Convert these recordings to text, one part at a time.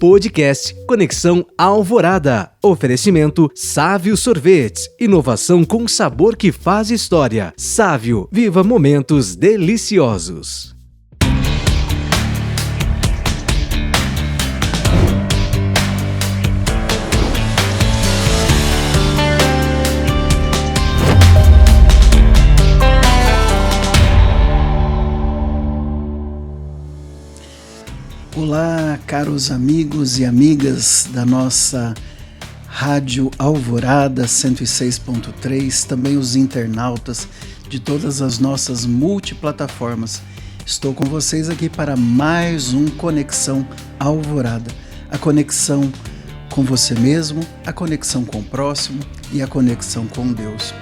Podcast Conexão Alvorada. Oferecimento Sávio Sorvetes. Inovação com sabor que faz história. Sávio, viva momentos deliciosos. Olá, caros amigos e amigas da nossa Rádio Alvorada 106.3, também os internautas de todas as nossas multiplataformas. Estou com vocês aqui para mais um Conexão Alvorada. A conexão com você mesmo, a conexão com o próximo e a conexão com Deus.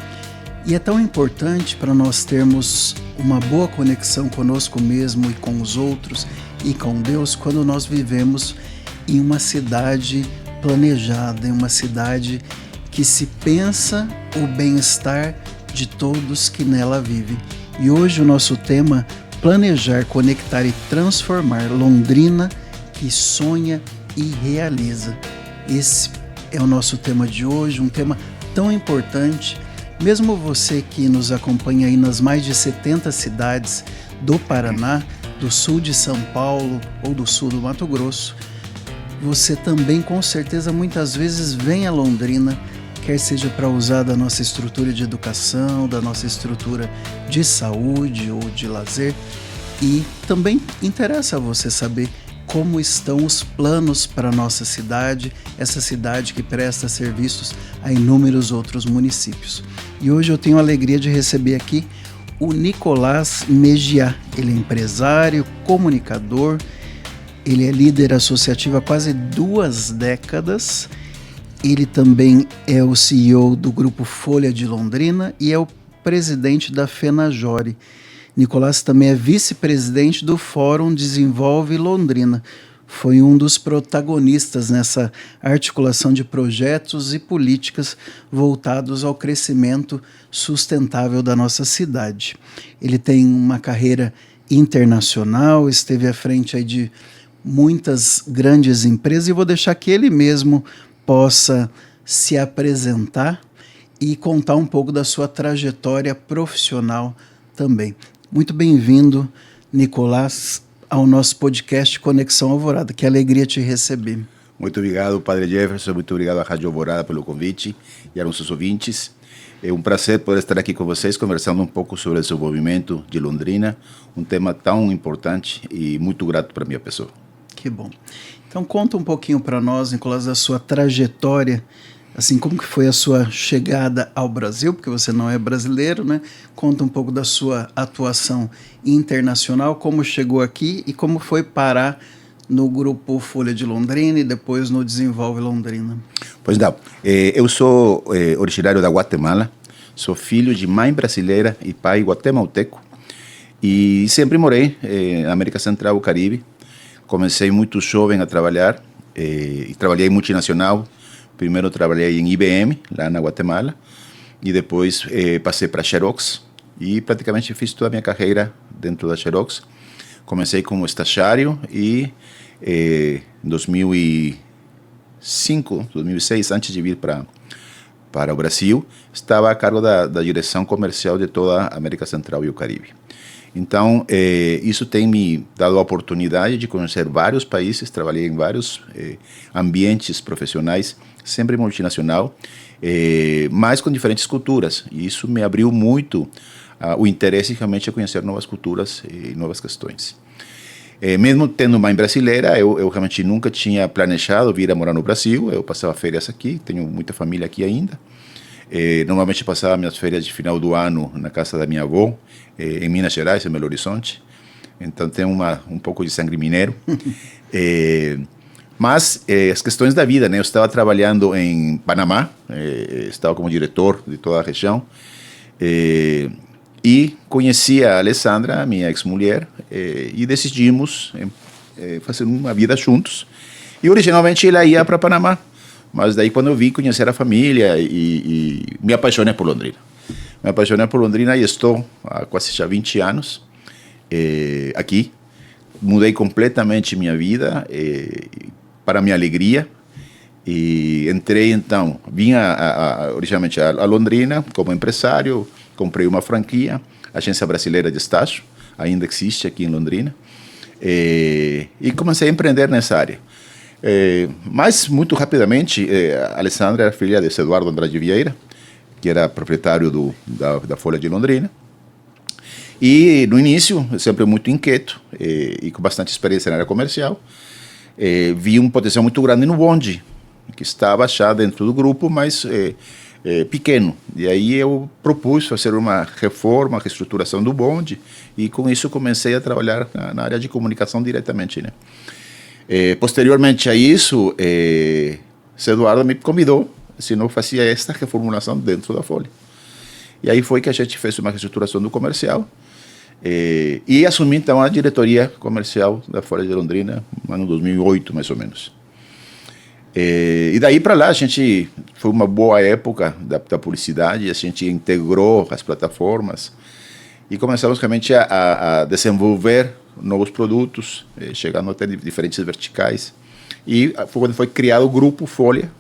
E é tão importante para nós termos uma boa conexão conosco mesmo e com os outros e com Deus quando nós vivemos em uma cidade planejada, em uma cidade que se pensa o bem-estar de todos que nela vivem. E hoje o nosso tema, planejar, conectar e transformar Londrina que sonha e realiza. Esse é o nosso tema de hoje, um tema tão importante. Mesmo você que nos acompanha aí nas mais de 70 cidades do Paraná, do sul de São Paulo ou do sul do Mato Grosso, você também com certeza muitas vezes vem a Londrina, quer seja para usar da nossa estrutura de educação, da nossa estrutura de saúde ou de lazer, e também interessa a você saber como estão os planos para a nossa cidade, essa cidade que presta serviços a inúmeros outros municípios. E hoje eu tenho a alegria de receber aqui o Nicolás Megiá. Ele é empresário, comunicador, ele é líder associativo há quase 2 décadas, ele também é o CEO do Grupo Folha de Londrina e é o presidente da FENAJORE. Nicolás também é vice-presidente do Fórum Desenvolve Londrina. Foi um dos protagonistas nessa articulação de projetos e políticas voltados ao crescimento sustentável da nossa cidade. Ele tem uma carreira internacional, esteve à frente aí de muitas grandes empresas e vou deixar que ele mesmo possa se apresentar e contar um pouco da sua trajetória profissional também. Muito bem-vindo, Nicolás, ao nosso podcast Conexão Alvorada. Que alegria te receber. Muito obrigado, Padre Jefferson. Muito obrigado à Rádio Alvorada pelo convite e aos nossos ouvintes. É um prazer poder estar aqui com vocês, conversando um pouco sobre o desenvolvimento de Londrina, um tema tão importante e muito grato para a minha pessoa. Que bom. Então conta um pouquinho para nós, Nicolás, da sua trajetória, assim, como que foi a sua chegada ao Brasil, porque você não é brasileiro, né? Conta um pouco da sua atuação internacional, como chegou aqui e como foi parar no Grupo Folha de Londrina e depois no Desenvolve Londrina. Pois não, eu sou originário da Guatemala, sou filho de mãe brasileira e pai guatemalteco e sempre morei na América Central e Caribe. Comecei muito jovem a trabalhar e trabalhei multinacional. Primeiro trabalhei em IBM, lá na Guatemala, e depois passei para a Xerox e praticamente fiz toda a minha carreira dentro da Xerox. Comecei como estagiário e em 2005, 2006, antes de vir para o Brasil, estava a cargo da direção comercial de toda a América Central e o Caribe. Então, isso tem me dado a oportunidade de conhecer vários países, trabalhei em vários ambientes profissionais, sempre multinacional, mas com diferentes culturas. E isso me abriu muito o interesse realmente a conhecer novas culturas e novas questões. Mesmo tendo mãe brasileira, eu realmente nunca tinha planejado vir a morar no Brasil. Eu passava férias aqui, tenho muita família aqui ainda. Normalmente passava minhas férias de final do ano na casa da minha avó, em Minas Gerais, em Belo Horizonte. Então tem um pouco de sangue mineiro. Mas as questões da vida, né? Eu estava trabalhando em Panamá, estava como diretor de toda a região, e conheci a Alessandra, minha ex-mulher, e decidimos fazer uma vida juntos. E originalmente ela ia para Panamá, mas daí quando eu vim conhecer a família e me apaixonei por Londrina. Me apaixonei por Londrina e estou há quase já 20 anos aqui. Mudei completamente minha vida. para minha alegria, e entrei então, originalmente a Londrina como empresário, comprei uma franquia, a Agência Brasileira de Estágio, ainda existe aqui em Londrina, e comecei a empreender nessa área. Mas, muito rapidamente, a Alessandra era filha de Eduardo Andrade Vieira, que era proprietário da Folha de Londrina. E, no início, sempre muito inquieto e com bastante experiência na área comercial, vi um potencial muito grande no bonde, que estava já dentro do grupo, mas pequeno. E aí eu propus fazer uma reforma, uma reestruturação do bonde, e com isso comecei a trabalhar na área de comunicação diretamente, né? Posteriormente a isso, Eduardo me convidou se não fazia esta reformulação dentro da Folha. E aí foi que a gente fez uma reestruturação do comercial e assumi então a diretoria comercial da Folha de Londrina no ano 2008, mais ou menos. E daí para lá a gente foi uma boa época da publicidade, a gente integrou as plataformas e começamos realmente a desenvolver novos produtos, chegando até diferentes verticais. E foi quando foi criado o Grupo Folha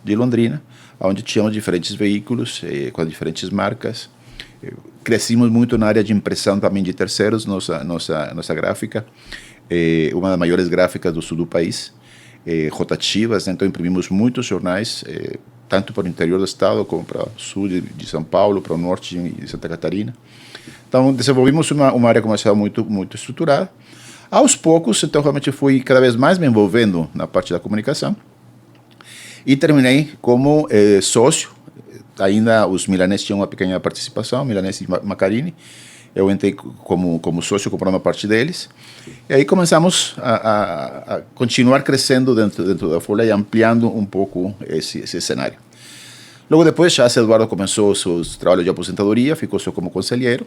de Londrina, onde tínhamos diferentes veículos com diferentes marcas. Crescimos muito na área de impressão também de terceiros, nossa gráfica, uma das maiores gráficas do sul do país, rotativas, né? Então imprimimos muitos jornais, tanto para o interior do estado como para o sul de São Paulo, para o norte de Santa Catarina. Então desenvolvimos uma área comercial muito estruturada. Aos poucos, então realmente fui cada vez mais me envolvendo na parte da comunicação e terminei como sócio. Ainda os Milanese tinham uma pequena participação, Milanese e Macarini. Eu entrei como sócio, comprando uma parte deles. E aí começamos a continuar crescendo dentro da Folha e ampliando um pouco esse cenário. Logo depois, já Eduardo começou seus trabalhos de aposentadoria, ficou só como conselheiro,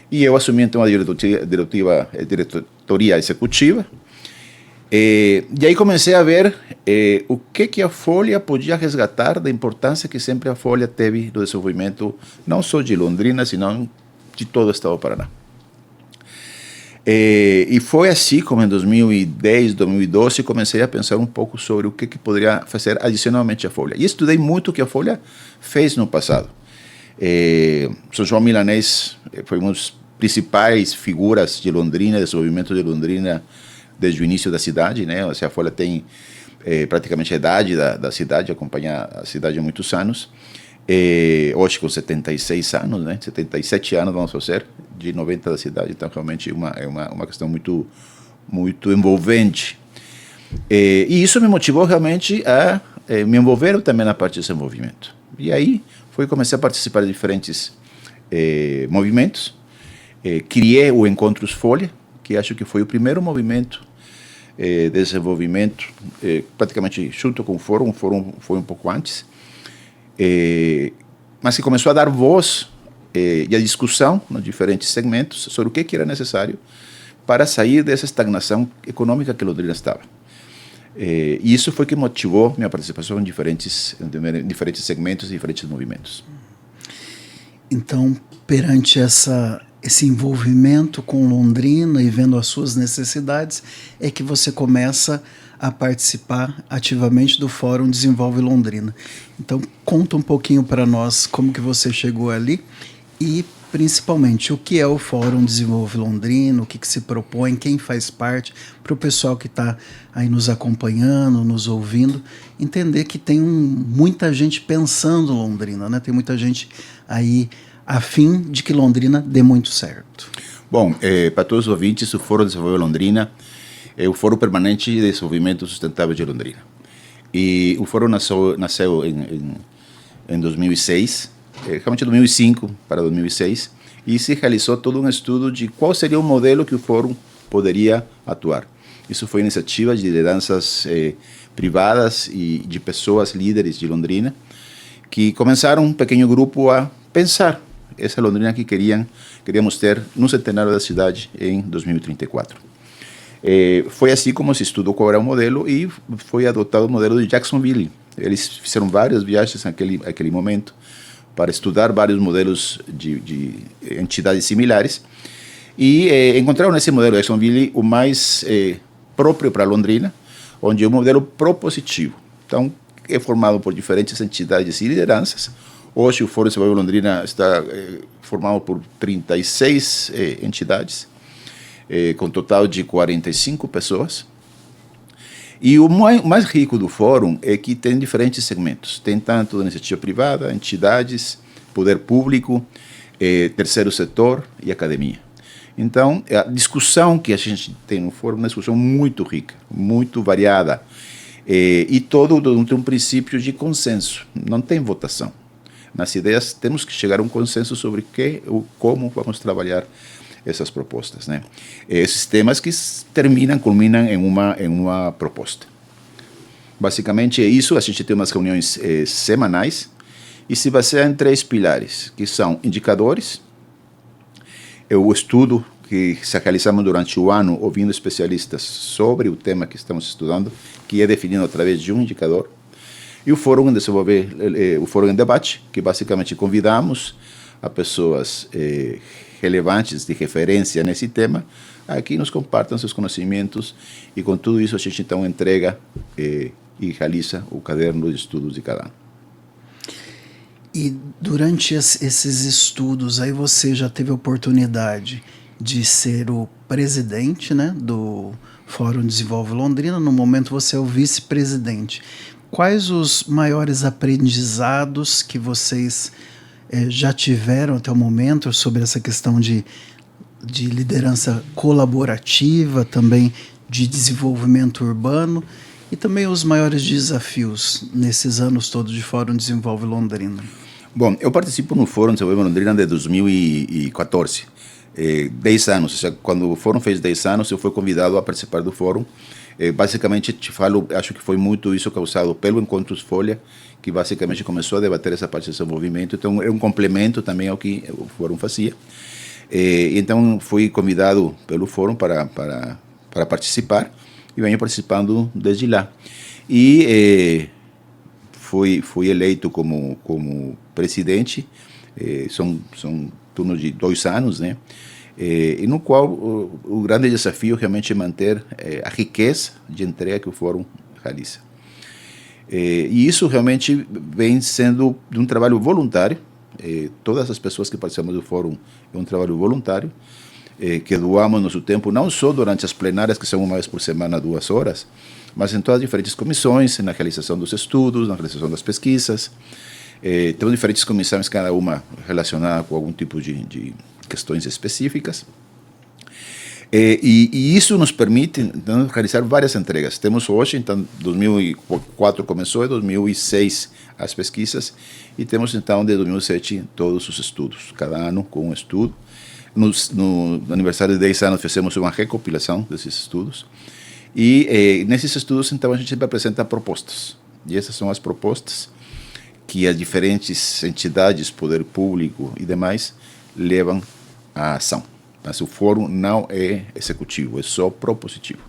e eu assumi então a diretoria executiva. E aí comecei a ver o que a Folha podia resgatar da importância que sempre a Folha teve no desenvolvimento, não só de Londrina, senão de todo o estado do Paraná. E foi assim como em 2010, 2012, comecei a pensar um pouco sobre o que poderia fazer adicionalmente a Folha. E estudei muito o que a Folha fez no passado. São João Milanês foi uma das principais figuras de Londrina, desenvolvimento de Londrina desde o início da cidade, né? Ou seja, a Folha tem praticamente a idade da cidade, acompanha a cidade há muitos anos. Hoje com 76 anos, né? 77 anos vamos fazer, de 90 da cidade, então realmente é uma questão muito envolvente. E isso me motivou realmente a me envolver também na parte de desenvolvimento. E aí comecei a participar de diferentes movimentos. Criei o Encontros Folha, que acho que foi o primeiro movimento de desenvolvimento, praticamente junto com o Fórum foi um pouco antes, mas que começou a dar voz e a discussão nos diferentes segmentos sobre o que era necessário para sair dessa estagnação econômica que Londrina estava. E isso foi que motivou minha participação em diferentes segmentos e diferentes movimentos. Então, perante esse envolvimento com Londrina e vendo as suas necessidades, é que você começa a participar ativamente do Fórum Desenvolve Londrina. Então, conta um pouquinho para nós como que você chegou ali e, principalmente, o que é o Fórum Desenvolve Londrina, o que se propõe, quem faz parte, para o pessoal que está aí nos acompanhando, nos ouvindo, entender que tem muita gente pensando Londrina, né? Tem muita gente aí a fim de que Londrina dê muito certo. Bom, para todos os ouvintes, o Fórum Desenvolve Londrina é o Fórum Permanente de Desenvolvimento Sustentável de Londrina. E o Fórum nasceu em 2006, realmente 2005 para 2006, e se realizou todo um estudo de qual seria o modelo que o Fórum poderia atuar. Isso foi iniciativa de lideranças privadas e de pessoas líderes de Londrina, que começaram um pequeno grupo a pensar essa Londrina que queríamos ter no centenário da cidade em 2034. Foi assim como se estudou qual era o modelo e foi adotado o modelo de Jacksonville. Eles fizeram várias viagens naquele momento para estudar vários modelos de entidades similares e encontraram nesse modelo de Jacksonville o mais próprio para Londrina, onde é um modelo propositivo. Então, é formado por diferentes entidades e lideranças. Hoje, o Fórum Desenvolve Londrina está formado por 36 entidades, com um total de 45 pessoas. E o mais rico do fórum é que tem diferentes segmentos. Tem tanto da iniciativa privada, entidades, poder público, terceiro setor e academia. Então, a discussão que a gente tem no fórum é uma discussão muito rica, muito variada, e todo dentro de um princípio de consenso. Não tem votação. Nas ideias, temos que chegar a um consenso sobre como vamos trabalhar essas propostas, né? Esses temas que culminam em uma proposta. Basicamente é isso. A gente tem umas reuniões semanais e se baseia em 3 pilares, que são indicadores, o estudo que se realizamos durante o ano, ouvindo especialistas sobre o tema que estamos estudando, que é definido através de um indicador, e o fórum em desenvolver, o fórum em debate, que basicamente convidamos a pessoas relevantes de referência nesse tema, aqui nos compartam seus conhecimentos, e com tudo isso a gente então entrega e realiza o caderno de estudos de cada ano. E durante esses estudos, aí você já teve a oportunidade de ser o presidente, né, do Fórum Desenvolve Londrina. No momento você é o vice-presidente. Quais os maiores aprendizados que vocês já tiveram até o momento sobre essa questão de liderança colaborativa, também de desenvolvimento urbano, e também os maiores desafios nesses anos todos de Fórum Desenvolve Londrina? Bom, eu participo no Fórum Desenvolve Londrina desde 2014, 10 anos. Ou seja, quando o Fórum fez 10 anos, eu fui convidado a participar do Fórum. Basicamente, te falo, acho que foi muito isso causado pelo Encontros Folha, que basicamente começou a debater essa parte desse movimento. Então, é um complemento também ao que o Fórum fazia. Então, fui convidado pelo Fórum para participar e venho participando desde lá. E fui eleito como presidente, são turnos de 2 anos, né? E no qual o grande desafio realmente é manter a riqueza de entrega que o Fórum realiza. E isso realmente vem sendo de um trabalho voluntário. Todas as pessoas que participam do Fórum é um trabalho voluntário, que doamos nosso tempo, não só durante as plenárias, que são uma vez por semana, 2 horas, mas em todas as diferentes comissões, na realização dos estudos, na realização das pesquisas. Temos diferentes comissões, cada uma relacionada com algum tipo de questões específicas. E isso nos permite então, realizar várias entregas. Temos hoje, então, 2004 começou, em 2006 as pesquisas, e temos então, de 2007, todos os estudos, cada ano com um estudo. No aniversário de 10 anos, fizemos uma recopilação desses estudos. E nesses estudos, então, a gente sempre apresenta propostas. E essas são as propostas que as diferentes entidades, poder público e demais, levam à ação. Mas o fórum não é executivo, é só propositivo.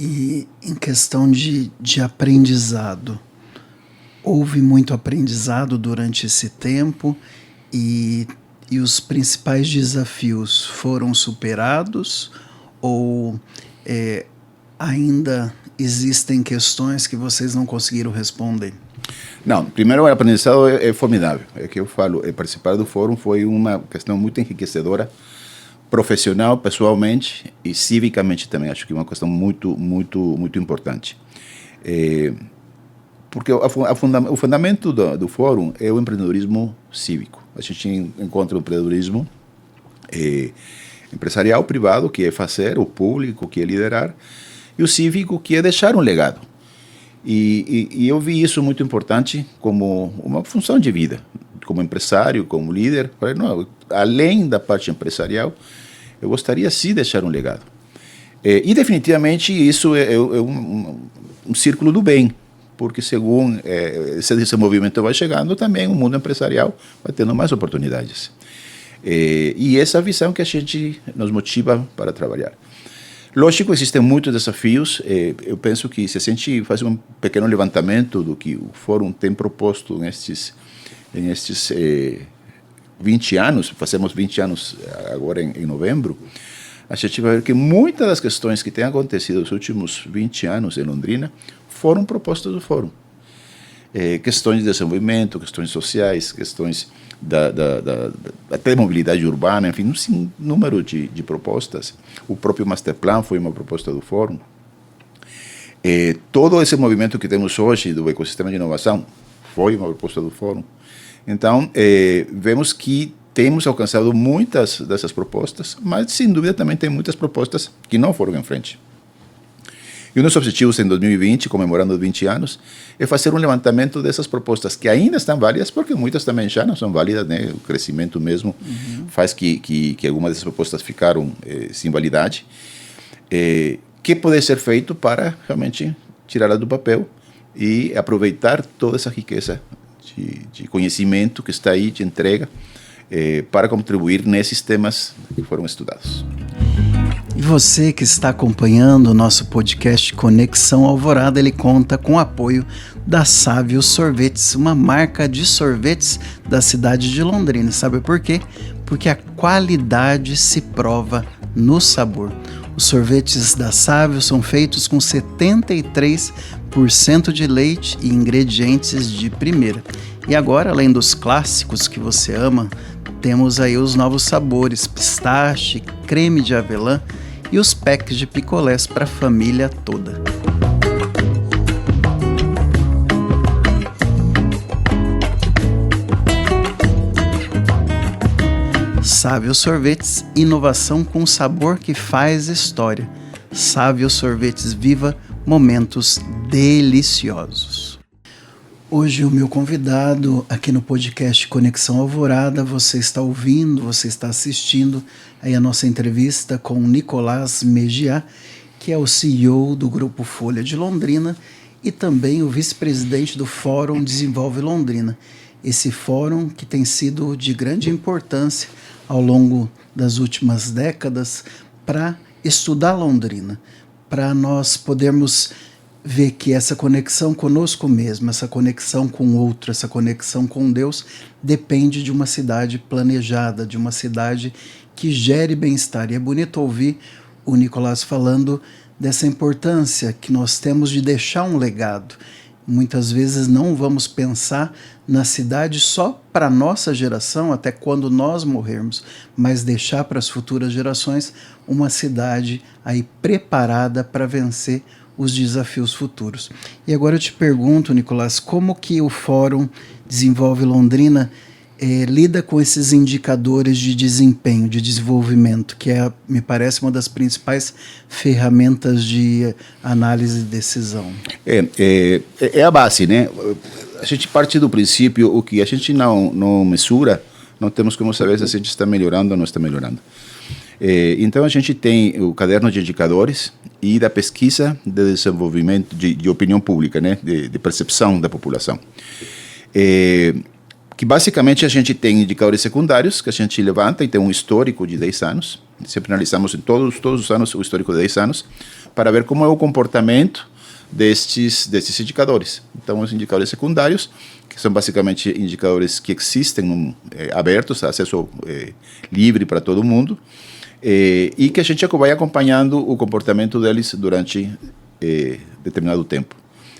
E em questão de aprendizado, houve muito aprendizado durante esse tempo e os principais desafios foram superados ou ainda existem questões que vocês não conseguiram responder? Não, primeiro o aprendizado é formidável. É que eu falo, participar do fórum foi uma questão muito enriquecedora, profissional, pessoalmente e civicamente também. Acho que é uma questão muito, muito, muito importante. Porque o fundamento do fórum é o empreendedorismo cívico. A gente encontra o empreendedorismo empresarial privado, que é fazer, o público, que é liderar, e o cívico, que é deixar um legado. E eu vi isso muito importante como uma função de vida, como empresário, como líder. Falei, não, além da parte empresarial, eu gostaria sim de deixar um legado. E definitivamente isso é um círculo do bem, porque segundo esse movimento vai chegando, também o mundo empresarial vai tendo mais oportunidades. E essa visão que a gente nos motiva para trabalhar. Lógico, existem muitos desafios. Eu penso que se a gente faz um pequeno levantamento do que o Fórum tem proposto nestes 20 anos, fazemos 20 anos agora em novembro, a gente vai ver que muitas das questões que têm acontecido nos últimos 20 anos em Londrina foram propostas do Fórum. Questões de desenvolvimento, questões sociais, questões até mobilidade urbana, enfim, um número de propostas. O próprio Masterplan foi uma proposta do Fórum. Todo esse movimento que temos hoje do ecossistema de inovação foi uma proposta do Fórum. Então, vemos que temos alcançado muitas dessas propostas, mas, sem dúvida, também tem muitas propostas que não foram em frente. E um dos objetivos em 2020, comemorando 20 anos, é fazer um levantamento dessas propostas que ainda estão válidas, porque muitas também já não são válidas, né? O crescimento mesmo faz que algumas dessas propostas ficaram sem validade. Que pode ser feito para realmente tirá-la do papel e aproveitar toda essa riqueza de conhecimento que está aí, de entrega, para contribuir nesses temas que foram estudados. E você que está acompanhando o nosso podcast Conexão Alvorada, ele conta com o apoio da Sávio Sorvetes, uma marca de sorvetes da cidade de Londrina. Sabe por quê? Porque a qualidade se prova no sabor. Os sorvetes da Sávio são feitos com 73% de leite e ingredientes de primeira. E agora, além dos clássicos que você ama, temos aí os novos sabores, pistache, creme de avelã e os packs de picolés para a família toda. Sávio Sorvetes, inovação com sabor que faz história. Sávio Sorvetes, viva momentos deliciosos. Hoje o meu convidado aqui no podcast Conexão Alvorada, você está ouvindo, você está assistindo aí a nossa entrevista com Nicolás Megiá, que é o CEO do Grupo Folha de Londrina e também o vice-presidente do Fórum Desenvolve Londrina. Esse fórum que tem sido de grande importância ao longo das últimas décadas para estudar Londrina, para nós podermos ver que essa conexão conosco mesmo, essa conexão com o outro, essa conexão com Deus, depende de uma cidade planejada, de uma cidade que gere bem-estar. E é bonito ouvir o Nicolás falando dessa importância que nós temos de deixar um legado. Muitas vezes não vamos pensar na cidade só para a nossa geração, até quando nós morrermos, mas deixar para as futuras gerações uma cidade aí preparada para vencer os desafios futuros. E agora eu te pergunto, Nicolás, como que o Fórum Desenvolve Londrina lida com esses indicadores de desempenho, de desenvolvimento, que me parece uma das principais ferramentas de análise de decisão? É a base, né? A gente parte do princípio, o que a gente não mensura, não temos como saber se a gente está melhorando ou não está melhorando. Então a gente tem o caderno de indicadores e da pesquisa de desenvolvimento de opinião pública, né, de percepção da população. Que basicamente a gente tem indicadores secundários que a gente levanta e tem um histórico de 10 anos. Sempre analisamos em todos os anos o histórico de 10 anos para ver como é o comportamento destes indicadores. Então, os indicadores secundários, que são basicamente indicadores que existem abertos, acesso livre para todo mundo, e que a gente vai acompanhando o comportamento deles durante determinado tempo,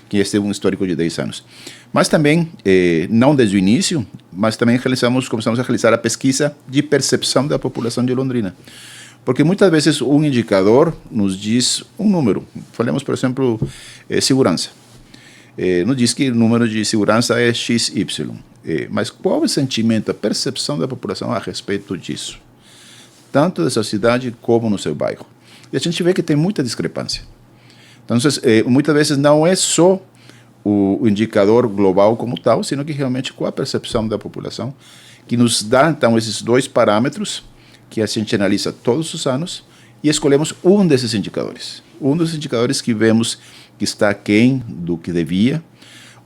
que este é um histórico de 10 anos. Mas também, não desde o início, mas também começamos a realizar a pesquisa de percepção da população de Londrina. Porque muitas vezes um indicador nos diz um número. Falemos, por exemplo, segurança. Nos diz que o número de segurança é XY. Mas qual é o sentimento, a percepção da população a respeito disso? Tanto dessa cidade como no seu bairro. E a gente vê que tem muita discrepância. Então, muitas vezes não é só o indicador global como tal, sino que realmente qual a percepção da população, que nos dá, então, esses dois parâmetros que a gente analisa todos os anos e escolhemos um desses indicadores. Um dos indicadores que vemos que está aquém do que devia,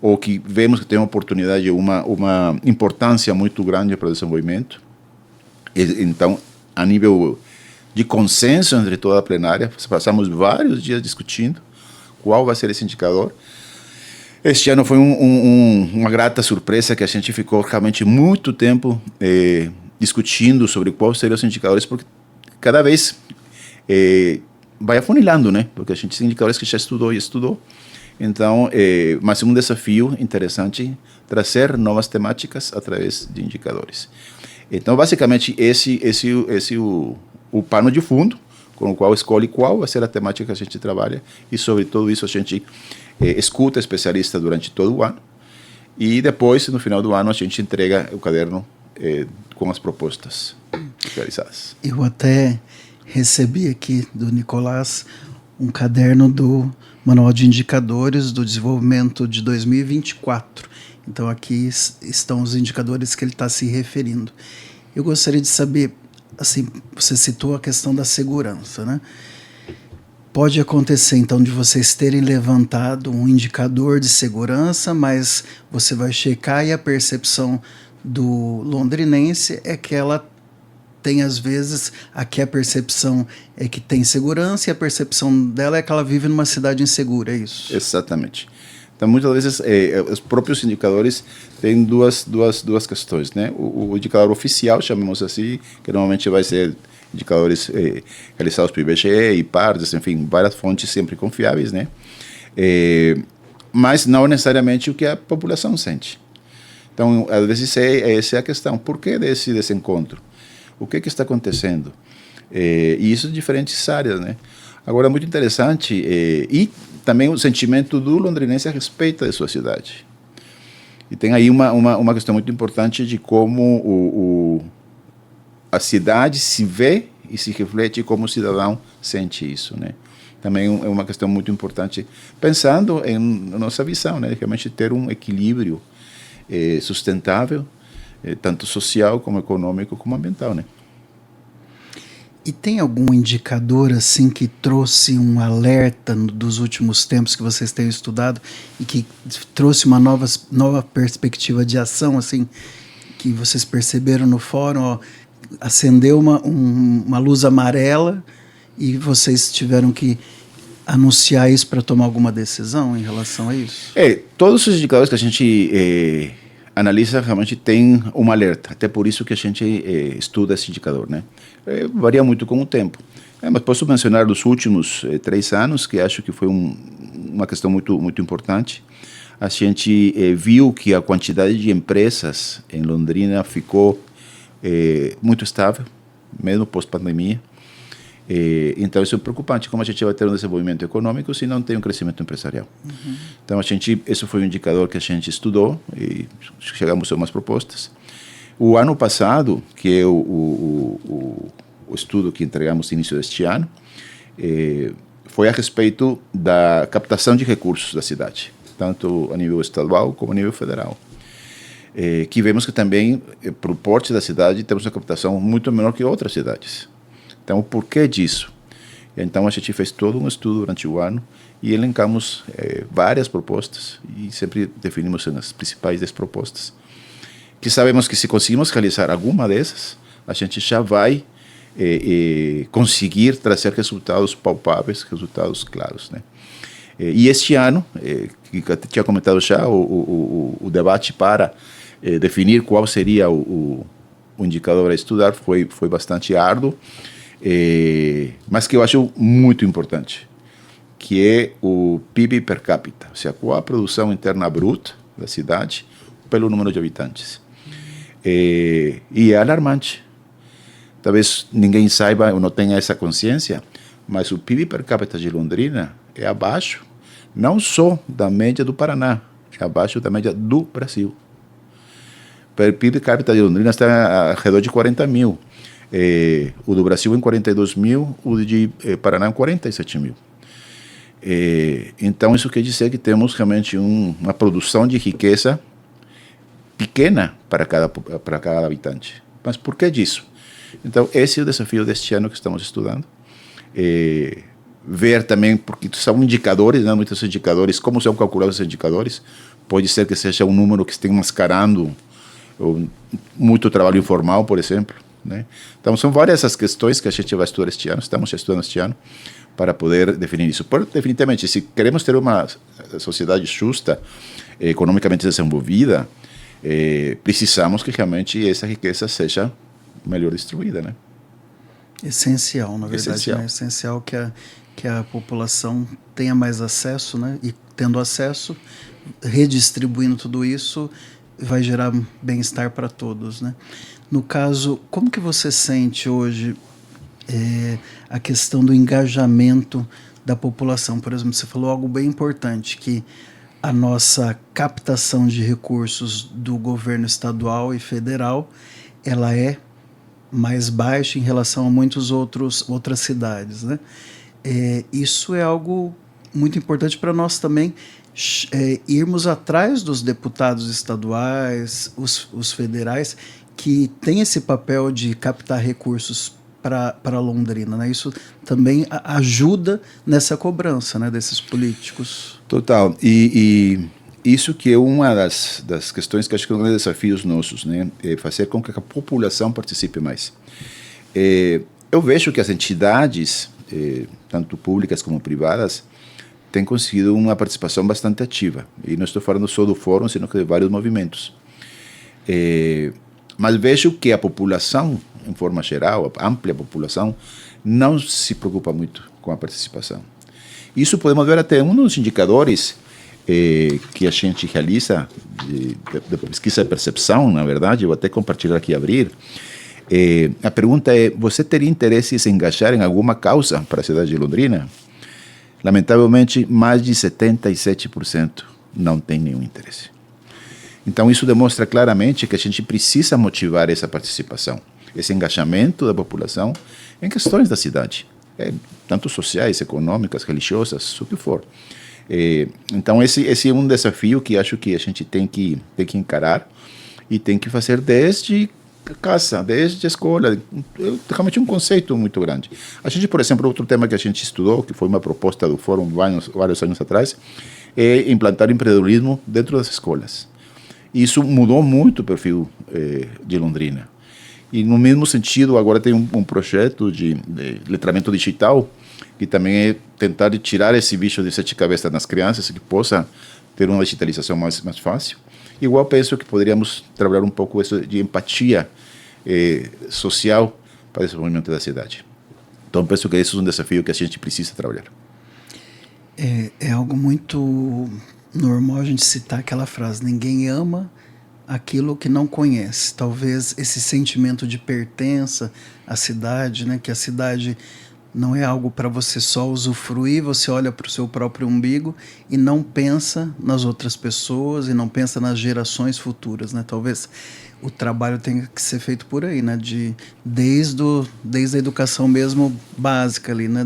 ou que vemos que tem uma oportunidade, uma importância muito grande para o desenvolvimento. Então, a nível de consenso entre toda a plenária, passamos vários dias discutindo qual vai ser esse indicador. Este ano foi uma grata surpresa que a gente ficou realmente muito tempo discutindo sobre quais seriam os indicadores, porque cada vez vai afunilando, né? Porque a gente tem indicadores que já estudou e estudou. Então, mas é um desafio interessante trazer novas temáticas através de indicadores. Então, basicamente, esse o pano de fundo, com o qual escolhe qual vai ser a temática que a gente trabalha, e sobre tudo isso a gente escuta especialistas durante todo o ano, e depois, no final do ano, a gente entrega o caderno com as propostas realizadas. Eu até recebi aqui do Nicolás um caderno do Manual de Indicadores do Desenvolvimento de 2024. Então aqui estão os indicadores que ele está se referindo. Eu gostaria de saber, assim, você citou a questão da segurança, né? Pode acontecer, então, de vocês terem levantado um indicador de segurança, mas você vai checar e a percepção do londrinense é que ela tem, às vezes, aqui a percepção é que tem segurança e a percepção dela é que ela vive numa cidade insegura, é isso? Exatamente. Então, muitas vezes, os próprios indicadores têm duas questões, né? O indicador oficial, chamemos assim, que normalmente vai ser indicadores realizados pelo IBGE, IPARDES, enfim, várias fontes sempre confiáveis, né? Mas não necessariamente o que a população sente. Então, às vezes, essa é a questão. Por que desse desencontro? O que está acontecendo? E isso em diferentes áreas, né? Agora, é muito interessante, e também o sentimento do londrinense a respeito da sua cidade. E tem aí uma questão muito importante de como a cidade se vê e se reflete como o cidadão sente isso, né? Também é uma questão muito importante, pensando em nossa visão, né? De realmente ter um equilíbrio sustentável, tanto social como econômico como ambiental, né? E tem algum indicador assim que trouxe um alerta dos últimos tempos que vocês têm estudado e que trouxe uma nova perspectiva de ação, assim, que vocês perceberam no fórum? Ó, acendeu uma luz amarela e vocês tiveram que anunciar isso para tomar alguma decisão em relação a isso? Todos os indicadores que a gente analisa realmente tem um alerta, até por isso que a gente estuda esse indicador, né? Varia muito com o tempo. Mas posso mencionar dos últimos 3 anos, que acho que foi uma questão muito, muito importante. A gente viu que a quantidade de empresas em Londrina ficou muito estável, mesmo pós-pandemia. Então, isso é preocupante, como a gente vai ter um desenvolvimento econômico se não tem um crescimento empresarial. Uhum. Então, esse foi um indicador que a gente estudou e chegamos a umas propostas. O ano passado, que é o estudo que entregamos no início deste ano, foi a respeito da captação de recursos da cidade, tanto a nível estadual como a nível federal. Que vemos que também, para o porte da cidade, temos uma captação muito menor que outras cidades. Então, o porquê disso? Então, a gente fez todo um estudo durante o ano e elencamos várias propostas e sempre definimos as principais 10 propostas, que sabemos que se conseguimos realizar alguma dessas, a gente já vai conseguir trazer resultados palpáveis, resultados claros, né? E este ano, que eu tinha comentado já, o debate para definir qual seria o indicador a estudar foi bastante árduo, mas que eu acho muito importante, que é o PIB per capita, ou seja, qual a produção interna bruta da cidade pelo número de habitantes. E é alarmante. Talvez ninguém saiba ou não tenha essa consciência, mas o PIB per capita de Londrina é abaixo, não só da média do Paraná, é abaixo da média do Brasil. O PIB per capita de Londrina está ao redor de 40 mil. O do Brasil em 42 mil, o de Paraná em 47 mil. Então, isso quer dizer que temos realmente uma produção de riqueza pequena para cada habitante. Mas por que disso? Então, esse é o desafio deste ano que estamos estudando. Ver também, porque são indicadores, né? Muitos indicadores, como são calculados os indicadores, pode ser que seja um número que esteja mascarando muito trabalho informal, por exemplo, né? Então, são várias as questões que a gente vai estudar este ano, estamos estudando este ano, para poder definir isso. Definitivamente, se queremos ter uma sociedade justa, economicamente desenvolvida, precisamos que realmente essa riqueza seja melhor distribuída, né? Essencial, na verdade. Essencial. Né? Essencial que a população tenha mais acesso, né? E tendo acesso, redistribuindo tudo isso, vai gerar bem-estar para todos, né? No caso, como que você sente hoje a questão do engajamento da população? Por exemplo, você falou algo bem importante, que a nossa captação de recursos do governo estadual e federal, ela é mais baixa em relação a outras cidades, né? Isso é algo muito importante para nós também, irmos atrás dos deputados estaduais, os federais, que têm esse papel de captar recursos para Londrina, né? Isso também ajuda nessa cobrança, né, desses políticos. Total. E isso que é uma das questões que acho que é um dos desafios nossos, né? É fazer com que a população participe mais. Eu vejo que as entidades, tanto públicas como privadas, têm conseguido uma participação bastante ativa. E não estou falando só do fórum, sino que de vários movimentos. Mas vejo que a população, em forma geral, a ampla população, não se preocupa muito com a participação. Isso podemos ver até um dos indicadores que a gente realiza de pesquisa de percepção, na verdade, eu vou até compartilhar aqui e abrir. A pergunta é: você teria interesse em se engajar em alguma causa para a cidade de Londrina? Lamentavelmente, mais de 77% não tem nenhum interesse. Então, isso demonstra claramente que a gente precisa motivar essa participação, esse engajamento da população em questões da cidade, tanto sociais, econômicas, religiosas, o que for. Então, esse é um desafio que acho que a gente tem que encarar e tem que fazer desde casa, desde a escola. É realmente um conceito muito grande. A gente, por exemplo, outro tema que a gente estudou, que foi uma proposta do Fórum vários anos atrás, é implantar empreendedorismo dentro das escolas. Isso mudou muito o perfil de Londrina. E no mesmo sentido, agora tem um projeto de letramento digital, que também é tentar tirar esse bicho de 7 cabeças nas crianças, que possa ter uma digitalização mais fácil. Igual penso que poderíamos trabalhar um pouco isso de empatia social para o desenvolvimento da cidade. Então penso que esse é um desafio que a gente precisa trabalhar. É algo muito normal a gente citar aquela frase: ninguém ama aquilo que não conhece. Talvez esse sentimento de pertença à cidade, né, que a cidade não é algo para você só usufruir, você olha para o seu próprio umbigo e não pensa nas outras pessoas e não pensa nas gerações futuras, né? Talvez o trabalho tenha que ser feito por aí, né? Desde a educação mesmo básica ali, né?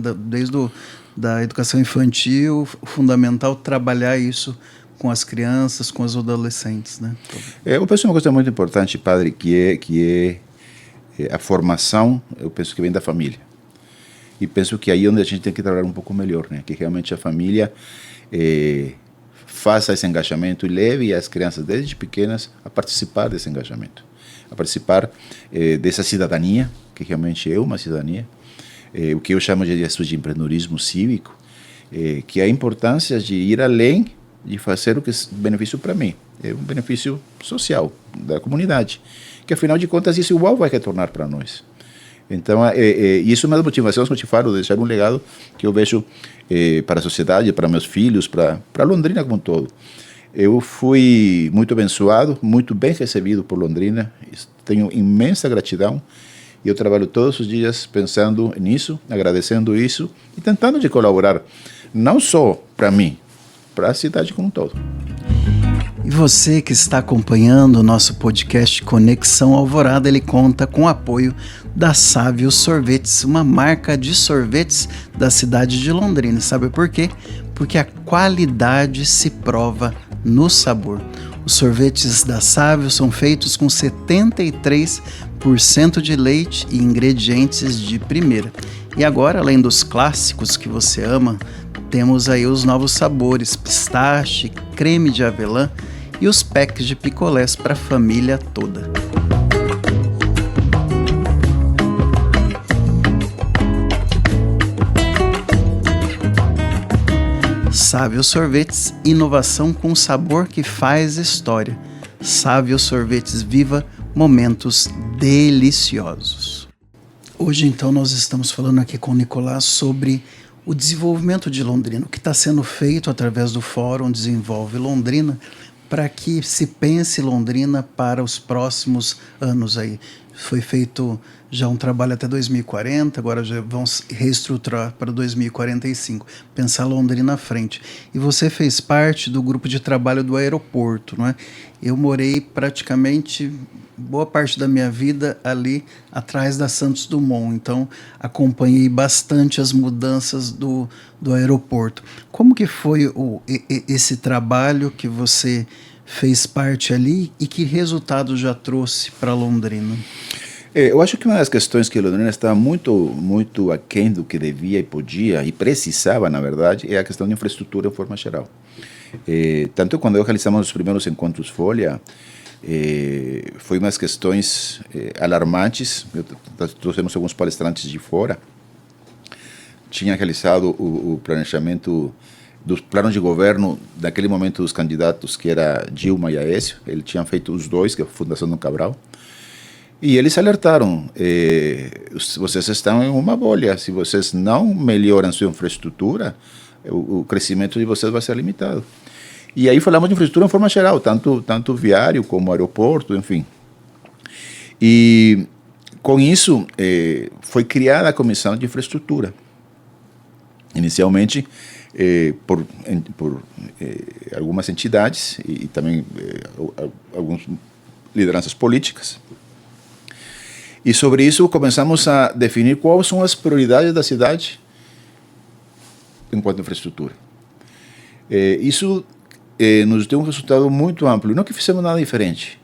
Da educação infantil, fundamental, trabalhar isso com as crianças, com os adolescentes, né? Eu penso uma coisa muito importante, padre, que é a formação, eu penso que vem da família. E penso que aí é onde a gente tem que trabalhar um pouco melhor, né? Que realmente a família faça esse engajamento e leve as crianças desde pequenas a participar desse engajamento, a participar dessa cidadania, que realmente é uma cidadania, o que eu chamo de empreendedorismo cívico, que é a importância de ir além de fazer o que é benefício para mim, é um benefício social da comunidade, que afinal de contas isso igual vai retornar para nós. Então, isso é uma das motivações que eu te falo, de deixar um legado que eu vejo para a sociedade, para meus filhos, para Londrina como um todo. Eu fui muito abençoado, muito bem recebido por Londrina, tenho imensa gratidão, e eu trabalho todos os dias pensando nisso, agradecendo isso e tentando de colaborar, não só para mim, para a cidade como um todo. E você que está acompanhando o nosso podcast Conexão Alvorada, ele conta com o apoio da Sávio Sorvetes, uma marca de sorvetes da cidade de Londrina. Sabe por quê? Porque a qualidade se prova no sabor. Os sorvetes da Sávio são feitos com 73% de leite e ingredientes de primeira. E agora, além dos clássicos que você ama, temos aí os novos sabores, pistache, creme de avelã e os packs de picolés para a família toda. Sávio Sorvetes, inovação com sabor que faz história. Sávio Sorvetes, viva momentos deliciosos. Hoje, então, nós estamos falando aqui com o Nicolás sobre o desenvolvimento de Londrina, o que está sendo feito através do Fórum Desenvolve Londrina, para que se pense Londrina para os próximos anos aí. Foi feito já um trabalho até 2040, agora já vão reestruturar para 2045, pensar Londrina à frente. E você fez parte do grupo de trabalho do aeroporto, não é? Eu morei praticamente boa parte da minha vida ali atrás da Santos Dumont, então acompanhei bastante as mudanças do aeroporto. Como que foi esse trabalho que você fez parte ali e que resultado já trouxe para Londrina? Eu acho que uma das questões que Londrina estava muito aquém do que devia e podia e precisava, na verdade, é a questão de infraestrutura em forma geral. Tanto quando realizamos os primeiros encontros Folha, foi umas questões alarmantes. Trouxemos alguns palestrantes de fora. Tinha realizado o planejamento dos planos de governo daquele momento dos candidatos, que era Dilma e Aécio. Ele tinha feito os dois, que é a Fundação do Cabral. E eles alertaram, vocês estão em uma bolha, se vocês não melhoram sua infraestrutura, o crescimento de vocês vai ser limitado. E aí falamos de infraestrutura em forma geral, tanto viário como aeroporto, enfim. E com isso foi criada a Comissão de Infraestrutura. Inicialmente por algumas entidades e também algumas lideranças políticas. E sobre isso começamos a definir quais são as prioridades da cidade enquanto infraestrutura. Isso nos deu um resultado muito amplo. Não que fizemos nada diferente,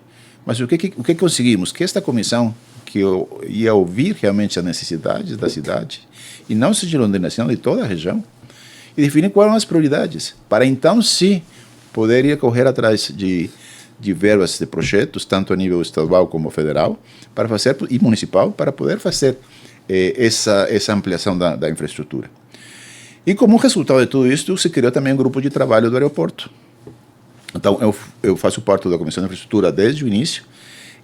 mas o que conseguimos? Que esta comissão, que ia ouvir realmente as necessidades da cidade, e não só de Londrina, de toda a região, e definir quais eram as prioridades, para então sim poder ir correr atrás de verbas de projetos, tanto a nível estadual como federal, para fazer, e municipal, para poder fazer essa ampliação da infraestrutura. E como resultado de tudo isso, se criou também um grupo de trabalho do aeroporto. Então, eu faço parte da Comissão de Infraestrutura desde o início,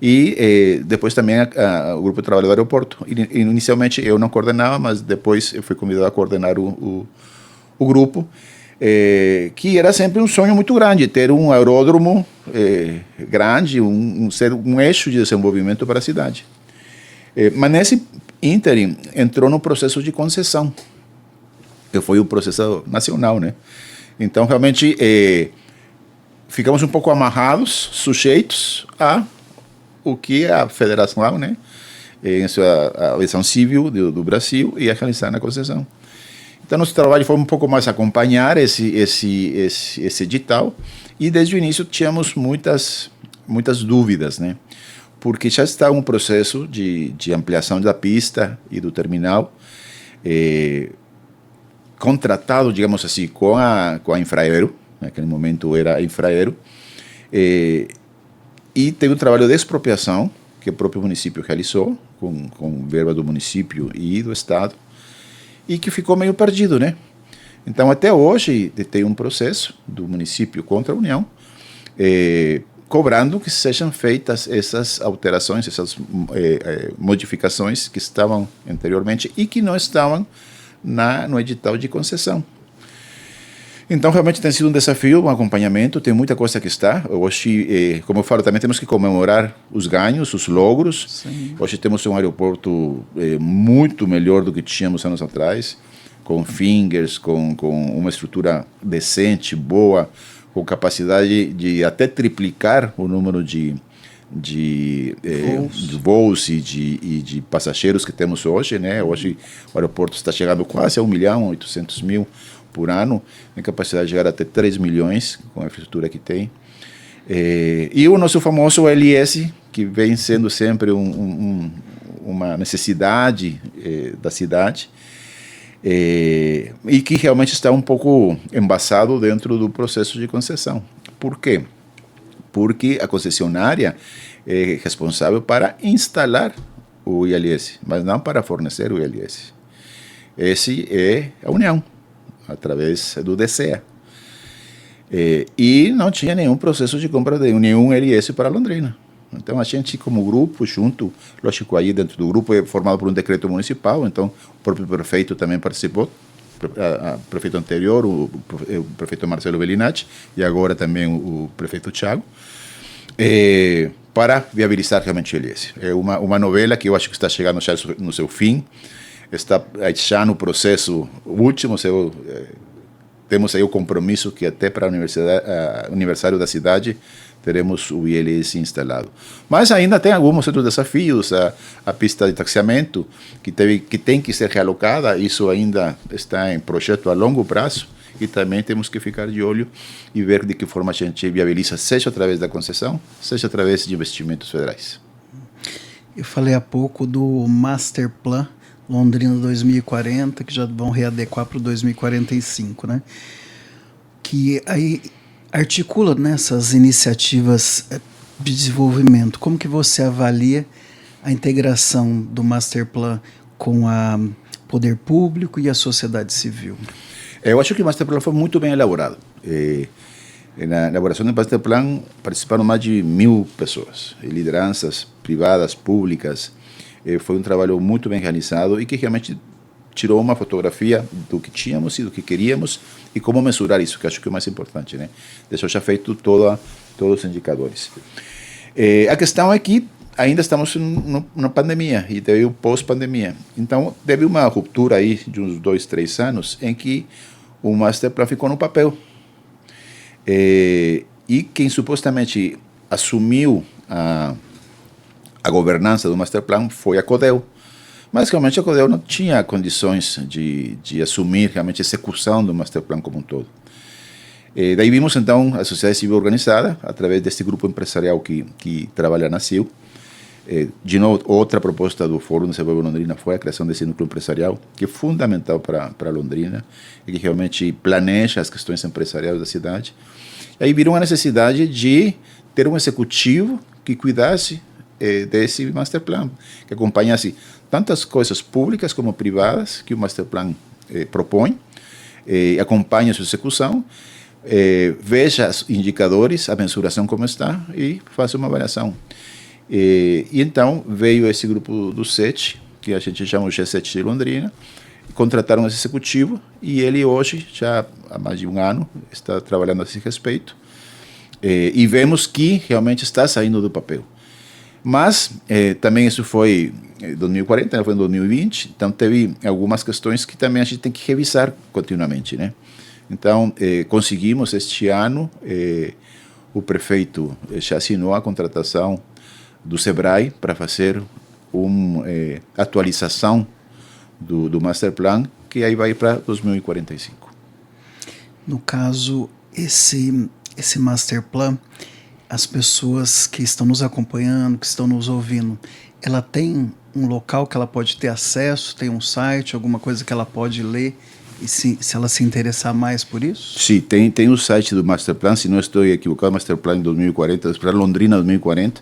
e depois também o grupo de trabalho do aeroporto. Inicialmente eu não coordenava, mas depois eu fui convidado a coordenar o grupo, que era sempre um sonho muito grande, ter um aeródromo grande, ser um eixo de desenvolvimento para a cidade. Mas nesse ínterim entrou no processo de concessão, que foi o processo nacional, né? Então realmente ficamos um pouco amarrados, sujeitos a o que a federação, né, em sua aviação civil do Brasil, ia realizar na concessão. Então, nosso trabalho foi um pouco mais acompanhar esse edital, e desde o início tínhamos muitas dúvidas, né? Porque já está um processo de ampliação da pista e do terminal, contratado, digamos assim, com a Infraero, naquele momento era a Infraero, e teve um trabalho de expropriação que o próprio município realizou, com verba do município e do Estado, e que ficou meio perdido, né? Então, até hoje, tem um processo do município contra a União, cobrando que sejam feitas essas alterações, essas modificações que estavam anteriormente e que não estavam no edital de concessão. Então, realmente tem sido um desafio, um acompanhamento, tem muita coisa que está. Hoje, como eu falo, também temos que comemorar os ganhos, os logros. Sim. Hoje temos um aeroporto muito melhor do que tínhamos anos atrás, com fingers, com uma estrutura decente, boa, com capacidade de até triplicar o número de voos e de passageiros que temos hoje, né? Hoje o aeroporto está chegando quase a 1.800.000 por ano, tem capacidade de chegar até 3 milhões com a infraestrutura que tem. E o nosso famoso LS, que vem sendo sempre uma necessidade da cidade, e que realmente está um pouco embasado dentro do processo de concessão. Por quê? Porque a concessionária é responsável para instalar o ILS, mas não para fornecer o ILS. Esse é a União, através do DCEA. E não tinha nenhum processo de compra de nenhum ILS para Londrina. Então, a gente, como grupo, junto, lógico, aí dentro do grupo é formado por um decreto municipal, então o próprio prefeito também participou, o prefeito anterior, o prefeito Marcelo Bellinati, e agora também o prefeito Thiago, para viabilizar realmente o ILS. É uma novela que eu acho que está chegando já no seu fim, está já no processo último, temos aí o compromisso que até para o aniversário da cidade teremos o ILS instalado. Mas ainda tem alguns outros desafios, a pista de taxiamento, que tem que ser realocada, isso ainda está em projeto a longo prazo, e também temos que ficar de olho e ver de que forma a gente viabiliza, seja através da concessão, seja através de investimentos federais. Eu falei há pouco do Master Plan Londrina 2040, que já vão readequar para o 2045, né? Que aí articula nessas iniciativas de desenvolvimento. Como que você avalia a integração do Master Plan com o poder público e a sociedade civil? Eu acho que o Master Plan foi muito bem elaborado. Na elaboração do Master Plan participaram mais de 1.000 pessoas, lideranças privadas, públicas. Foi um trabalho muito bem realizado e que realmente tirou uma fotografia do que tínhamos e do que queríamos e como mensurar isso, que acho que é o mais importante, né? Deixou já feito todos os indicadores. A questão é que ainda estamos na pandemia e teve o pós-pandemia. Então, teve uma ruptura aí de uns 2, 3 anos em que o Master Plan ficou no papel. E quem supostamente assumiu a governança do Master Plan foi a CODEL. Mas realmente a CODEL não tinha condições de assumir realmente a execução do Master Plan como um todo. Daí vimos então a sociedade civil organizada, através deste grupo empresarial que trabalha na CIL. De novo, outra proposta do Fórum Desenvolve Londrina foi a criação desse núcleo empresarial, que é fundamental para Londrina, e que realmente planeja as questões empresariais da cidade. E aí virou a necessidade de ter um executivo que cuidasse desse Master Plan, que acompanhasse tantas coisas públicas como privadas que o Master Plan propõe, acompanhe a sua execução, veja os indicadores, a mensuração como está e faça uma avaliação. E então veio esse grupo do SET, que a gente chama o G7 de Londrina, contrataram esse executivo e ele hoje, já há mais de um ano, está trabalhando a esse respeito, e vemos que realmente está saindo do papel. Mas também isso foi em 2040, foi em 2020, então teve algumas questões que também a gente tem que revisar continuamente, né? Então, conseguimos este ano, o prefeito já assinou a contratação do SEBRAE para fazer uma atualização do Master Plan, que aí vai para 2045. No caso, esse Master Plan, as pessoas que estão nos acompanhando, que estão nos ouvindo, ela tem um local que ela pode ter acesso, tem um site, alguma coisa que ela pode ler, e se ela se interessar mais por isso? Sim, tem o site do Master Plan, se não estou equivocado, Master Plan 2040, para Londrina 2040.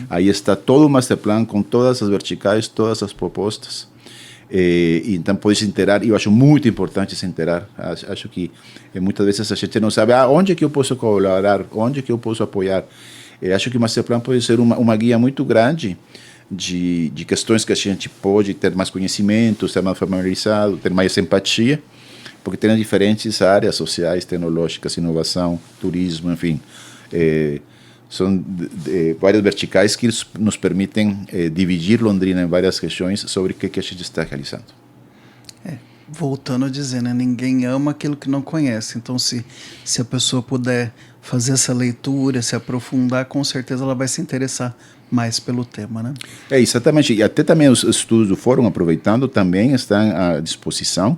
Aí está todo o Master Plan com todas as verticais, todas as propostas. Então pode se interar, e eu acho muito importante se interar. Acho que muitas vezes a gente não sabe onde é que eu posso colaborar, onde é que eu posso apoiar. Acho que o Master Plan pode ser uma guia muito grande de questões que a gente pode ter mais conhecimento, ser mais familiarizado, ter mais empatia, porque tem diferentes áreas sociais, tecnológicas, inovação, turismo, enfim. São várias verticais que nos permitem dividir Londrina em várias regiões sobre o que a gente está realizando. Voltando a dizer, né, ninguém ama aquilo que não conhece. Então, se a pessoa puder fazer essa leitura, se aprofundar, com certeza ela vai se interessar mais pelo tema, né? Exatamente. E até também os estudos do Fórum, aproveitando, também estão à disposição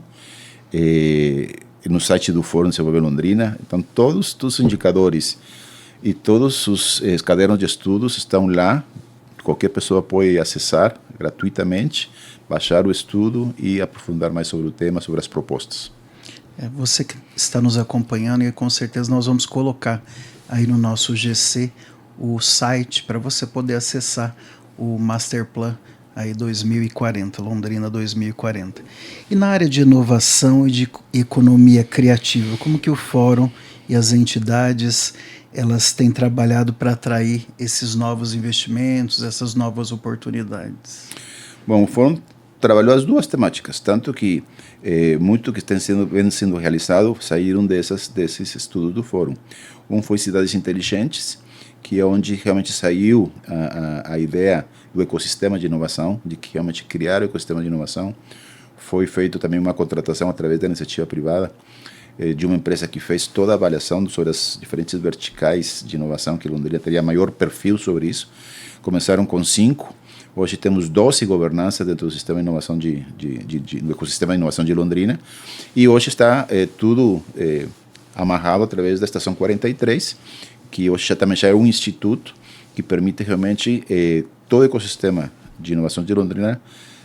no site do Fórum Desenvolve Londrina. Então, todos os indicadores e todos os cadernos de estudos estão lá. Qualquer pessoa pode acessar gratuitamente, baixar o estudo e aprofundar mais sobre o tema, sobre as propostas. Você que está nos acompanhando, e com certeza nós vamos colocar aí no nosso GC o site para você poder acessar o Master Plan aí 2040, Londrina 2040. E na área de inovação e de economia criativa, como que o Fórum e as entidades elas têm trabalhado para atrair esses novos investimentos, essas novas oportunidades? Bom, o Fórum trabalhou as duas temáticas, tanto que muito que vem sendo realizado saíram desses estudos do Fórum. Um foi Cidades Inteligentes, que é onde realmente saiu a ideia do ecossistema de inovação, de que realmente criar o ecossistema de inovação. Foi feito também uma contratação através da iniciativa privada de uma empresa que fez toda a avaliação sobre as diferentes verticais de inovação, que Londrina teria maior perfil sobre isso. Começaram com 5, hoje temos 12 governanças dentro do sistema de inovação do ecossistema de inovação de Londrina, e hoje está tudo amarrado através da Estação 43, que hoje também já é um instituto que permite realmente todo o ecossistema de inovação de Londrina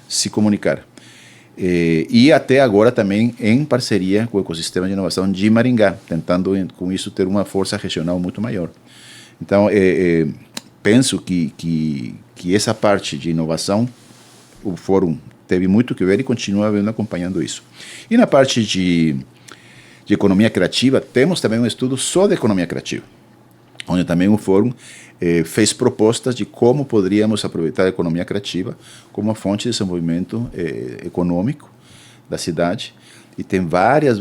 se comunicar. E até agora também em parceria com o ecossistema de inovação de Maringá, tentando com isso ter uma força regional muito maior. Então, penso que essa parte de inovação, o Fórum teve muito que ver e continua acompanhando isso. E na parte de economia criativa, temos também um estudo só de economia criativa, onde também o Fórum fez propostas de como poderíamos aproveitar a economia criativa como uma fonte de desenvolvimento econômico da cidade. E tem várias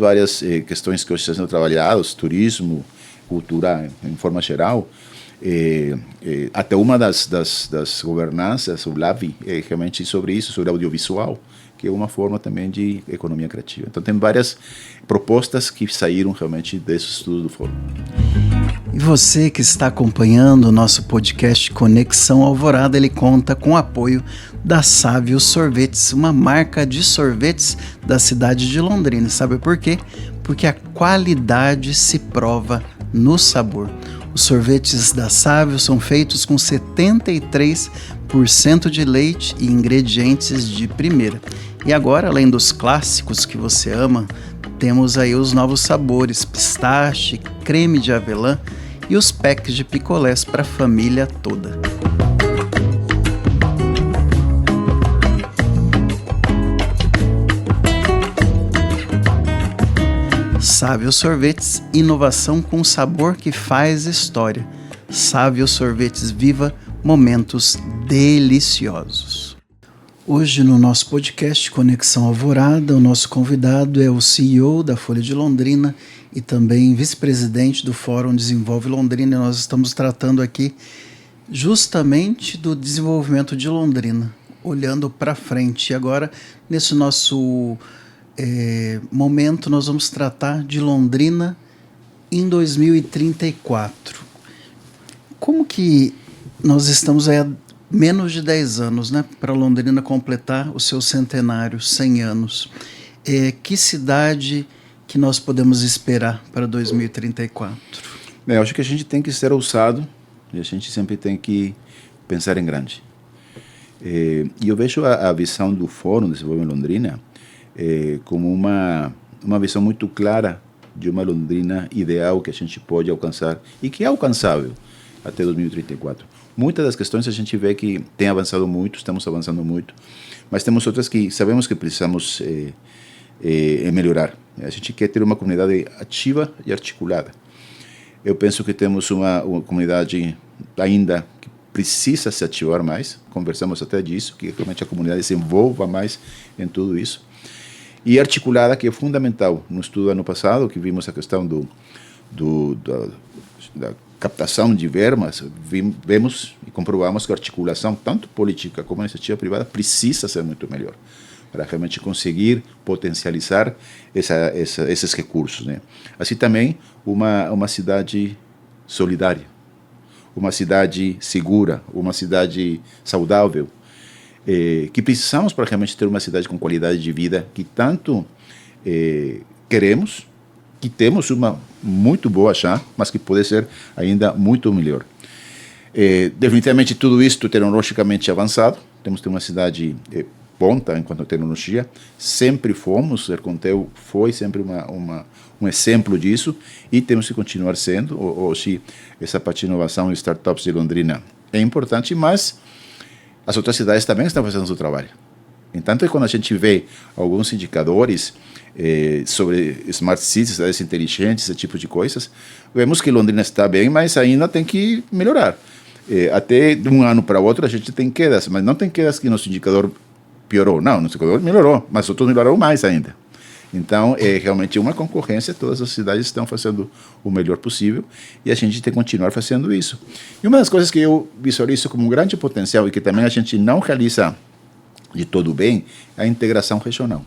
questões que hoje estão sendo trabalhadas, turismo, cultura em forma geral. Até uma das governanças, o LAVI, é realmente sobre isso, sobre audiovisual, que é uma forma também de economia criativa. Então tem várias propostas que saíram realmente desse estudo do Fórum. E você que está acompanhando o nosso podcast Conexão Alvorada, ele conta com o apoio da Sávio Sorvetes, uma marca de sorvetes da cidade de Londrina. Sabe por quê? Porque a qualidade se prova no sabor. Os sorvetes da Sávio são feitos com 73% de leite e ingredientes de primeira. E agora, além dos clássicos que você ama, temos aí os novos sabores, pistache, creme de avelã e os packs de picolés para a família toda. Sávio Sorvetes, inovação com sabor que faz história. Sávio Sorvetes, viva momentos deliciosos. Hoje no nosso podcast Conexão Alvorada, o nosso convidado é o CEO da Folha de Londrina e também vice-presidente do Fórum Desenvolve Londrina. E nós estamos tratando aqui justamente do desenvolvimento de Londrina, olhando para frente. E agora, nesse nosso momento, nós vamos tratar de Londrina em 2034. Como que nós estamos aí há menos de 10 anos, né, para Londrina completar o seu centenário, 100 anos. Que cidade que nós podemos esperar para 2034? Eu acho que a gente tem que ser ousado e a gente sempre tem que pensar em grande. E eu vejo a visão do Fórum Desenvolve Londrina como uma visão muito clara de uma Londrina ideal que a gente pode alcançar e que é alcançável até 2034. Muitas das questões a gente vê que tem avançado muito, estamos avançando muito, mas temos outras que sabemos que precisamos melhorar. A gente quer ter uma comunidade ativa e articulada. Eu penso que temos uma comunidade ainda que precisa se ativar mais, conversamos até disso, que realmente a comunidade se envolva mais em tudo isso. E articulada, que é fundamental. No estudo do ano passado, que vimos a questão da captação de verbas, vemos e comprovamos que a articulação, tanto política como a iniciativa privada, precisa ser muito melhor para realmente conseguir potencializar esses recursos, né? Assim também uma cidade solidária, uma cidade segura, uma cidade saudável, que precisamos para realmente ter uma cidade com qualidade de vida que tanto queremos, que temos uma muito boa já, mas que pode ser ainda muito melhor. Definitivamente tudo isso tecnologicamente avançado, temos que ter uma cidade ponta enquanto à tecnologia, sempre fomos, Sercontel foi sempre um exemplo disso e temos que continuar sendo. Hoje essa parte de inovação e startups de Londrina é importante, mas as outras cidades também estão fazendo o seu trabalho. Entanto, quando a gente vê alguns indicadores sobre smart cities, cidades inteligentes, esse tipo de coisas, vemos que Londrina está bem, mas ainda tem que melhorar. Até de um ano para o outro a gente tem quedas, mas não tem quedas que nosso indicador piorou. Não, nosso indicador melhorou, mas outros melhoraram mais ainda. Então, é realmente uma concorrência, todas as cidades estão fazendo o melhor possível e a gente tem que continuar fazendo isso. E uma das coisas que eu visualizo como um grande potencial e que também a gente não realiza de todo bem é a integração regional.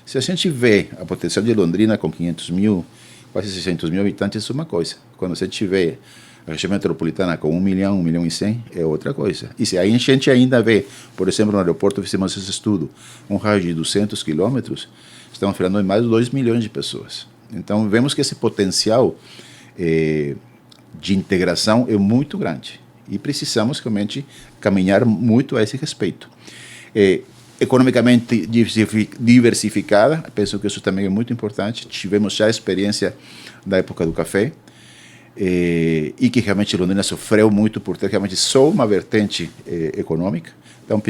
Se a gente vê a potencial de Londrina com 500 mil, quase 600 mil habitantes, é uma coisa. Quando você tiver a região metropolitana com 1 milhão e 100, é outra coisa. E se a gente ainda vê, por exemplo, no aeroporto, fizemos esse estudo, um raio de 200 quilômetros, estamos falando de mais de 2 milhões de pessoas. Então, vemos que esse potencial de integração é muito grande e precisamos realmente caminhar muito a esse respeito. Economicamente diversificada, penso que isso também é muito importante. Tivemos já a experiência da época do café, e que realmente Londrina sofreu muito por ter realmente só uma vertente econômica. Então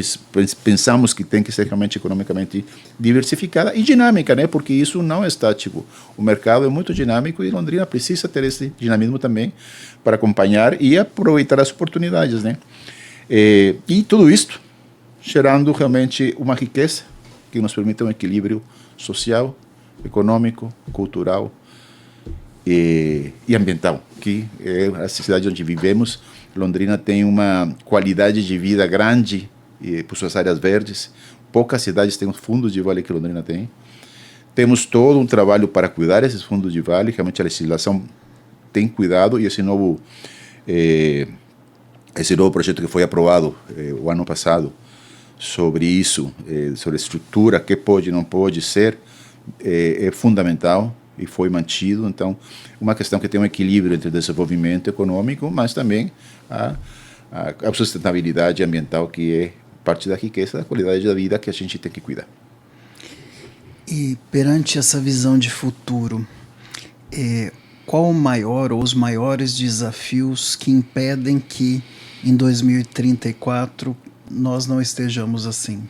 pensamos que tem que ser realmente economicamente diversificada e dinâmica, né? Porque isso não é estático. O mercado é muito dinâmico e Londrina precisa ter esse dinamismo também para acompanhar e aproveitar as oportunidades, né? E tudo isto gerando realmente uma riqueza que nos permite um equilíbrio social, econômico, cultural e ambiental, que é a cidade onde vivemos. Londrina tem uma qualidade de vida grande por suas áreas verdes. Poucas cidades têm os fundos de vale que Londrina tem. Temos todo um trabalho para cuidar esses fundos de vale. Realmente a legislação tem cuidado e esse novo projeto que foi aprovado o ano passado sobre isso, sobre a estrutura, que pode e não pode ser, é fundamental e foi mantido. Então, uma questão que tem um equilíbrio entre o desenvolvimento econômico, mas também a sustentabilidade ambiental, que é parte da riqueza, da qualidade da vida que a gente tem que cuidar. E perante essa visão de futuro, qual o maior ou os maiores desafios que impedem que em 2034 nós não estejamos assim?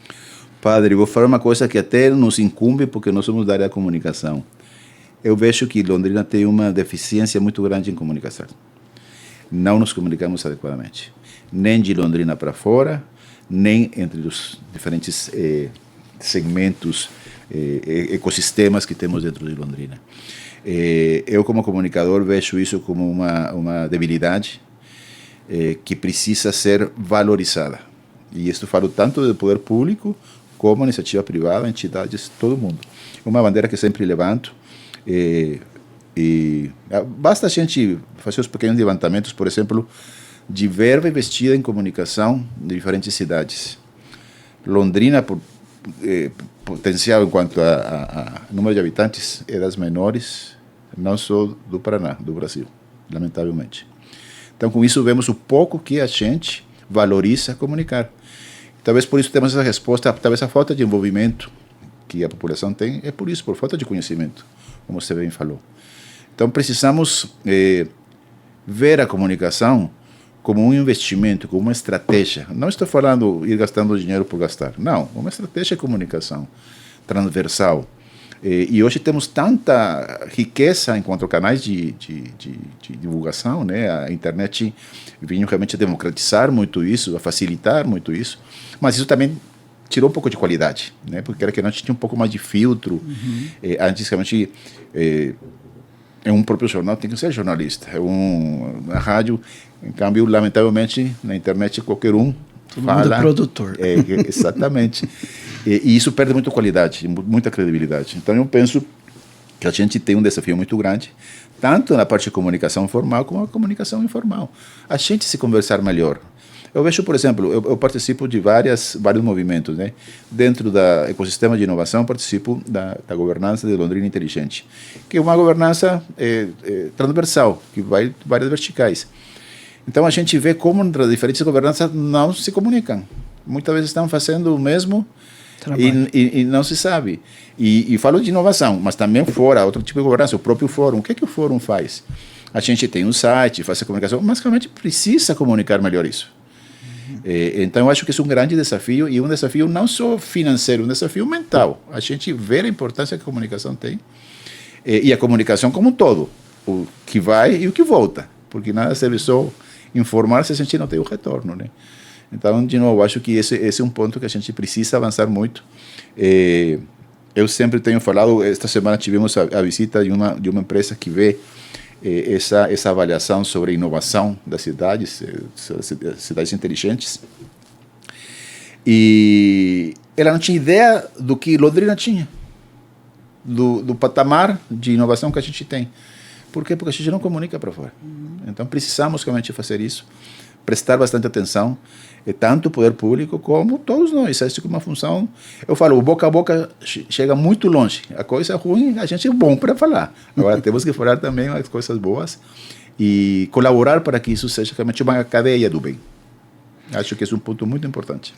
Padre, vou falar uma coisa que até nos incumbe, porque nós somos da área da comunicação. Eu vejo que Londrina tem uma deficiência muito grande em comunicação. Não nos comunicamos adequadamente, nem de Londrina para fora, nem entre os diferentes segmentos, ecossistemas que temos dentro de Londrina. Eu, como comunicador, vejo isso como uma debilidade que precisa ser valorizada. E isso falo tanto do poder público como iniciativa privada, entidades, todo mundo. Uma bandeira que sempre levanto. Basta a gente fazer os pequenos levantamentos, por exemplo, de verba investida em comunicação de diferentes cidades. Londrina, potencial enquanto a número de habitantes, é das menores, não só do Paraná, do Brasil, lamentavelmente. Então, com isso, vemos o pouco que a gente valoriza comunicar. Talvez por isso temos essa resposta, talvez a falta de envolvimento que a população tem, é por isso, por falta de conhecimento, como você bem falou. Então, precisamos ver a comunicação como um investimento, como uma estratégia. Não estou falando ir gastando dinheiro por gastar, não, uma estratégia de comunicação transversal. E hoje temos tanta riqueza enquanto canais de divulgação, né? A internet veio realmente a democratizar muito isso, a facilitar muito isso, mas isso também tirou um pouco de qualidade, né? Porque era que a gente tinha um pouco mais de filtro. Antes, realmente, um próprio jornal tem que ser jornalista. Na rádio, em câmbio, lamentavelmente, na internet, qualquer um todo mundo é produtor. Exatamente. E isso perde muita qualidade, muita credibilidade. Então, eu penso que a gente tem um desafio muito grande, tanto na parte de comunicação formal como na comunicação informal. A gente se conversar melhor. Eu vejo, por exemplo, eu participo de vários movimentos, né? Dentro do ecossistema de inovação, participo da governança de Londrina Inteligente, que é uma governança transversal, que vai várias verticais. Então, a gente vê como as diferentes governanças não se comunicam. Muitas vezes estão fazendo o mesmo e não se sabe. E falo de inovação, mas também fora, outro tipo de governança, o próprio fórum. O que é que o fórum faz? A gente tem um site, faz a comunicação, mas realmente precisa comunicar melhor isso. Então, eu acho que isso é um grande desafio, e um desafio não só financeiro, um desafio mental. A gente vê a importância que a comunicação tem, e a comunicação como um todo, o que vai e o que volta, porque nada serve só informar se a gente não tem o retorno, né? Então, de novo, acho que esse é um ponto que a gente precisa avançar muito. Eu sempre tenho falado, esta semana tivemos a visita de uma empresa que vê essa avaliação sobre a inovação das cidades inteligentes. E ela não tinha ideia do que Londrina tinha, do patamar de inovação que a gente tem. Por quê? Porque a gente não comunica para fora. Então, precisamos realmente fazer isso, prestar bastante atenção, tanto o poder público como todos nós. Isso é uma função, eu falo, o boca a boca chega muito longe. A coisa ruim, a gente é bom para falar. Agora, temos que falar também as coisas boas e colaborar para que isso seja realmente uma cadeia do bem. Acho que esse é um ponto muito importante.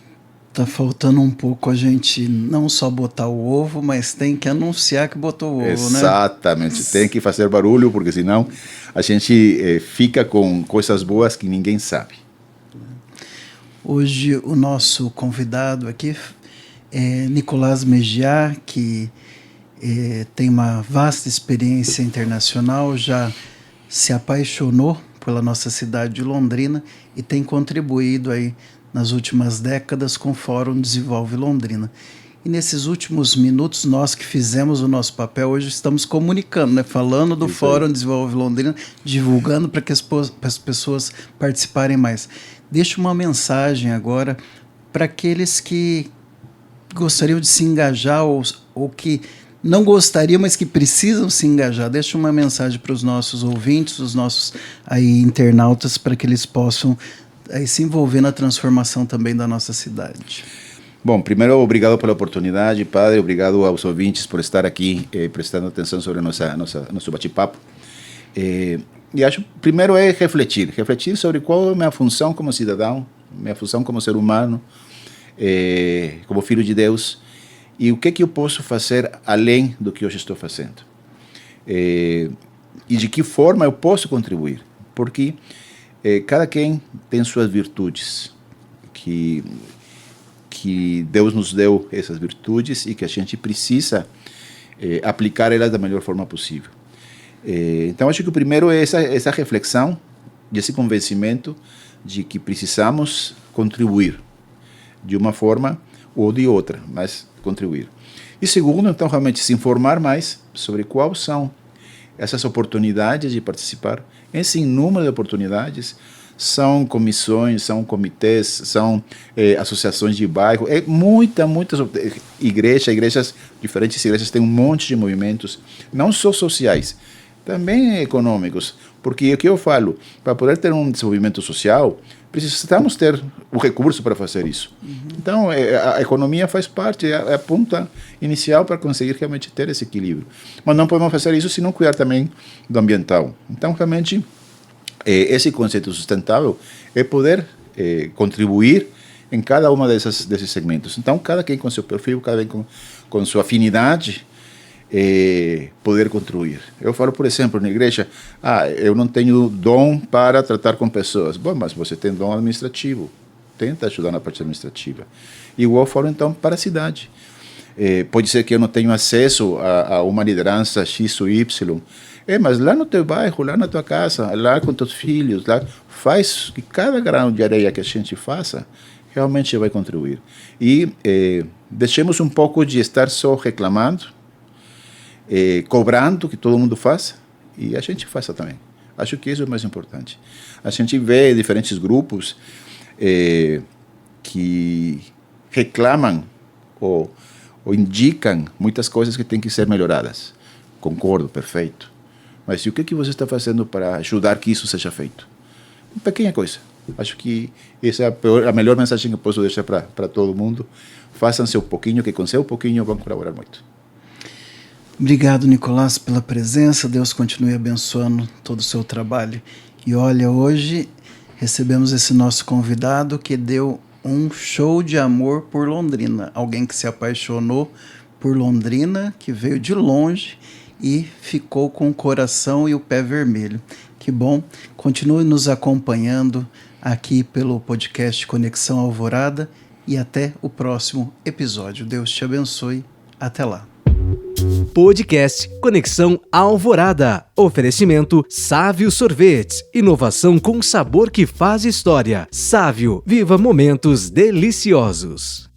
Tá faltando um pouco a gente não só botar o ovo, mas tem que anunciar que botou o ovo, Exatamente. Né? Tem que fazer barulho, porque senão a gente fica com coisas boas que ninguém sabe. Hoje o nosso convidado aqui é Nicolás Megiar, que tem uma vasta experiência internacional, já se apaixonou pela nossa cidade de Londrina e tem contribuído aí nas últimas décadas com o Fórum Desenvolve Londrina. E nesses últimos minutos, nós que fizemos o nosso papel, hoje estamos comunicando, né? Falando do Fórum Desenvolve Londrina, divulgando para que as pessoas participarem mais. Deixo uma mensagem agora para aqueles que gostariam de se engajar ou que não gostariam, mas que precisam se engajar. Deixo uma mensagem para os nossos ouvintes, os nossos aí, internautas, para que eles possam aí se envolver na transformação também da nossa cidade. Bom, primeiro, obrigado pela oportunidade, padre. Obrigado aos ouvintes por estar aqui prestando atenção sobre nosso bate-papo. E acho, primeiro, é refletir sobre qual é a minha função como cidadão, minha função como ser humano, como filho de Deus, e o que eu posso fazer além do que hoje estou fazendo. E de que forma eu posso contribuir, porque cada quem tem suas virtudes, que Deus nos deu essas virtudes e que a gente precisa aplicar elas da melhor forma possível. Então, acho que o primeiro é essa reflexão e esse convencimento de que precisamos contribuir de uma forma ou de outra, mas contribuir. E segundo, então, realmente se informar mais sobre quais são essas oportunidades de participar. Esse número de oportunidades são comissões, são comitês, são associações de bairro, muitas igrejas, diferentes igrejas têm um monte de movimentos, não só sociais, também econômicos, porque o que eu falo, para poder ter um desenvolvimento social, precisamos ter o recurso para fazer isso. Então, a economia faz parte, é a ponta inicial para conseguir realmente ter esse equilíbrio. Mas não podemos fazer isso se não cuidar também do ambiental. Então, realmente, esse conceito sustentável é poder contribuir em cada uma desses segmentos. Então, cada quem com seu perfil, cada quem com sua afinidade, poder contribuir. Eu falo, por exemplo, na igreja, eu não tenho dom para tratar com pessoas. Bom, mas você tem dom administrativo. Tenta ajudar na parte administrativa. Igual eu falo, então, para a cidade. Pode ser que eu não tenha acesso a uma liderança X ou Y, mas lá no teu bairro, lá na tua casa, lá com teus filhos, lá, faz que cada grão de areia que a gente faça realmente vai contribuir. E deixemos um pouco de estar só reclamando, cobrando que todo mundo faça, e a gente faça também. Acho que isso é o mais importante. A gente vê diferentes grupos que reclamam ou indicam muitas coisas que têm que ser melhoradas. Concordo, perfeito. Mas e o que você está fazendo para ajudar que isso seja feito? Uma pequena coisa. Acho que essa é a melhor mensagem que eu posso deixar para todo mundo. Façam seu pouquinho, que com seu pouquinho vão colaborar muito. Obrigado, Nicolás, pela presença. Deus continue abençoando todo o seu trabalho. E olha, hoje recebemos esse nosso convidado que deu um show de amor por Londrina. Alguém que se apaixonou por Londrina, que veio de longe e ficou com o coração e o pé vermelho. Que bom. Continue nos acompanhando aqui pelo podcast Conexão Alvorada e até o próximo episódio. Deus te abençoe. Até lá. Podcast Conexão Alvorada. Oferecimento Sávio Sorvetes. Inovação com sabor que faz história. Sávio, viva momentos deliciosos.